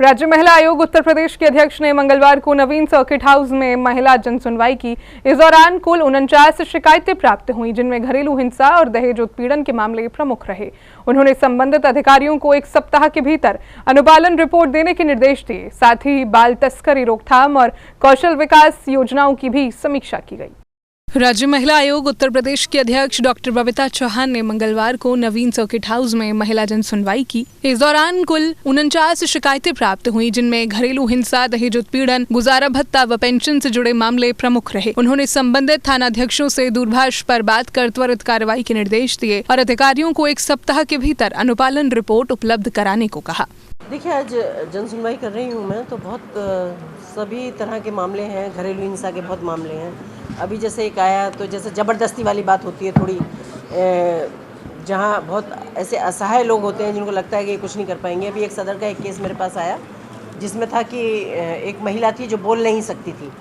राज्य महिला आयोग उत्तर प्रदेश के अध्यक्ष ने मंगलवार को नवीन सर्किट हाउस में महिला जनसुनवाई की। इस दौरान कुल 49 शिकायतें प्राप्त हुई, जिनमें घरेलू हिंसा और दहेज उत्पीड़न के मामले प्रमुख रहे। उन्होंने संबंधित अधिकारियों को 1 सप्ताह के भीतर अनुपालन रिपोर्ट देने के निर्देश दिए। साथ ही बाल तस्करी रोकथाम और कौशल विकास योजनाओं की भी समीक्षा की गई। राज्य महिला आयोग उत्तर प्रदेश के अध्यक्ष डॉक्टर बबीता चौहान ने मंगलवार को नवीन सर्किट हाउस में महिला जनसुनवाई की। इस दौरान कुल 49 शिकायतें प्राप्त हुई, जिनमें घरेलू हिंसा, दहेज उत्पीड़न, गुजारा भत्ता व पेंशन से जुड़े मामले प्रमुख रहे। उन्होंने संबंधित थानाध्यक्षों से दूरभाष पर बात कर त्वरित कार्रवाई के निर्देश दिए और अधिकारियों को 1 सप्ताह के भीतर अनुपालन रिपोर्ट उपलब्ध कराने को कहा। देखिए, आज जनसुनवाई कर रही हूँ मैं, तो बहुत सभी तरह के मामले हैं, घरेलू हिंसा के बहुत मामले हैं। अभी जैसे एक आया, तो जैसे ज़बरदस्ती वाली बात होती है थोड़ी, जहाँ बहुत ऐसे असहाय लोग होते हैं जिनको लगता है कि कुछ नहीं कर पाएंगे। अभी एक सदर का एक केस मेरे पास आया, जिसमें था कि एक महिला थी जो बोल नहीं सकती थी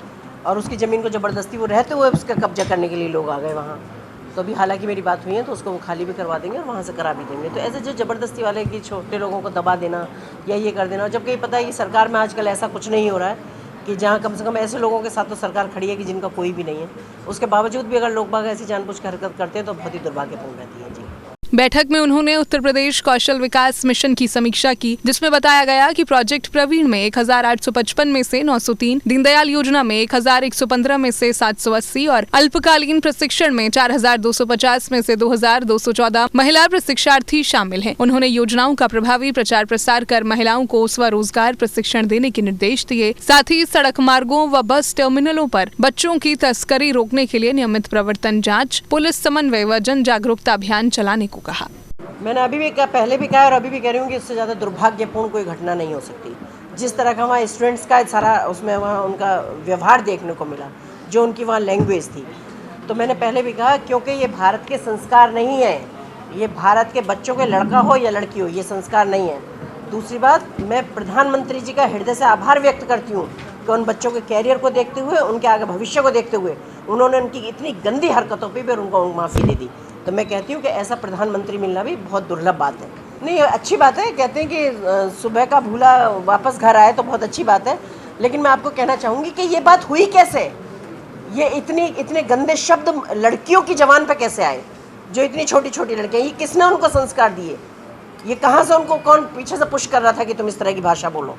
और उसकी ज़मीन को ज़बरदस्ती वो रहते हुए उसका कब्जा करने के लिए लोग आ गए वहाँ। तो अभी हालांकि मेरी बात हुई है, तो उसको वो खाली भी करवा देंगे और वहाँ से करा भी देंगे। तो ऐसे जो ज़बरदस्ती वाले कि छोटे लोगों को दबा देना या ये कर देना, जबकि पता है कि सरकार में आजकल ऐसा कुछ नहीं हो रहा है कि जहाँ कम से कम ऐसे लोगों के साथ तो सरकार खड़ी है कि जिनका कोई भी नहीं है। उसके बावजूद भी अगर लोग बाग ऐसी जानबूझ कर हरकत करते हैं तो बहुत ही दुर्भाग्यपूर्ण रहती है। जी। बैठक में उन्होंने उत्तर प्रदेश कौशल विकास मिशन की समीक्षा की, जिसमें बताया गया कि प्रोजेक्ट प्रवीण में 1855 में से 903, दीनदयाल योजना में 1115 में से 780 और अल्पकालीन प्रशिक्षण में 4250 में से 2214 महिला प्रशिक्षार्थी शामिल हैं। उन्होंने योजनाओं का प्रभावी प्रचार प्रसार कर महिलाओं को स्वरोजगार प्रशिक्षण देने के निर्देश दिए। साथ ही सड़क मार्गों व बस टर्मिनलों पर बच्चों की तस्करी रोकने के लिए नियमित प्रवर्तन जाँच, पुलिस समन्वय व जन जागरूकता अभियान चलाने को कहा। मैंने अभी भी पहले भी कहा और अभी भी कह रही हूँ कि इससे ज़्यादा दुर्भाग्यपूर्ण कोई घटना नहीं हो सकती। जिस तरह का वहाँ स्टूडेंट्स का सारा उसमें वहाँ उनका व्यवहार देखने को मिला, जो उनकी वहाँ लैंग्वेज थी, तो मैंने पहले भी कहा, क्योंकि ये भारत के संस्कार नहीं है। ये भारत के बच्चों के लड़का हो या लड़की हो, ये संस्कार नहीं है। दूसरी बात, मैं प्रधानमंत्री जी का हृदय से आभार व्यक्त करती हूँ कि उन बच्चों के कैरियर को देखते हुए, उनके आगे भविष्य को देखते हुए उन्होंने उनकी इतनी गंदी हरकतों पर भी उनको माफ़ी दे दी। तो मैं कहती हूँ कि ऐसा प्रधानमंत्री मिलना भी बहुत दुर्लभ बात है। नहीं, अच्छी बात है, कहते हैं कि सुबह का भूला वापस घर आए, तो बहुत अच्छी बात है। लेकिन मैं आपको कहना चाहूँगी कि ये बात हुई कैसे, ये इतने गंदे शब्द लड़कियों की ज़बान पे कैसे आए, जो इतनी छोटी छोटी लड़कियाँ, ये किसने उनको संस्कार दिए? ये कहाँ से उनको कौन पीछे से पुश कर रहा था कि तुम इस तरह की भाषा बोलो?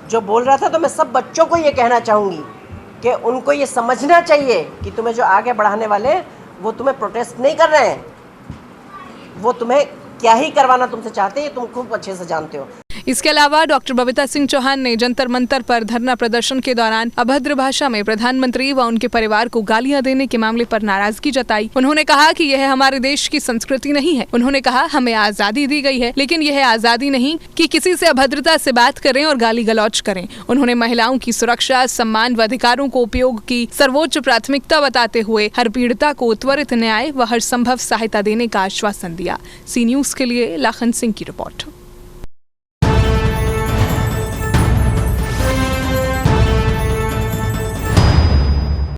जो बोल रहा था, तो मैं सब बच्चों को ये कहना चाहूँगी कि उनको ये समझना चाहिए कि तुम्हें जो आगे बढ़ाने वाले, वो तुम्हें प्रोटेस्ट नहीं कर रहे हैं, वो तुम्हें क्या ही करवाना तुमसे चाहते हैं, तुम खूब अच्छे से जानते हो। इसके अलावा डॉक्टर बबीता सिंह चौहान ने जंतर मंतर पर धरना प्रदर्शन के दौरान अभद्र भाषा में प्रधानमंत्री व उनके परिवार को गालियां देने के मामले पर नाराजगी जताई। उन्होंने कहा कि यह हमारे देश की संस्कृति नहीं है। उन्होंने कहा, हमें आजादी दी गई है, लेकिन यह आजादी नहीं कि किसी से अभद्रता से बात करें और गाली गलौज करें। उन्होंने महिलाओं की सुरक्षा, सम्मान व अधिकारों को उपयोग की सर्वोच्च प्राथमिकता बताते हुए हर पीड़िता को त्वरित न्याय व हर संभव सहायता देने का आश्वासन दिया। सी न्यूज के लिए लाखन सिंह की रिपोर्ट।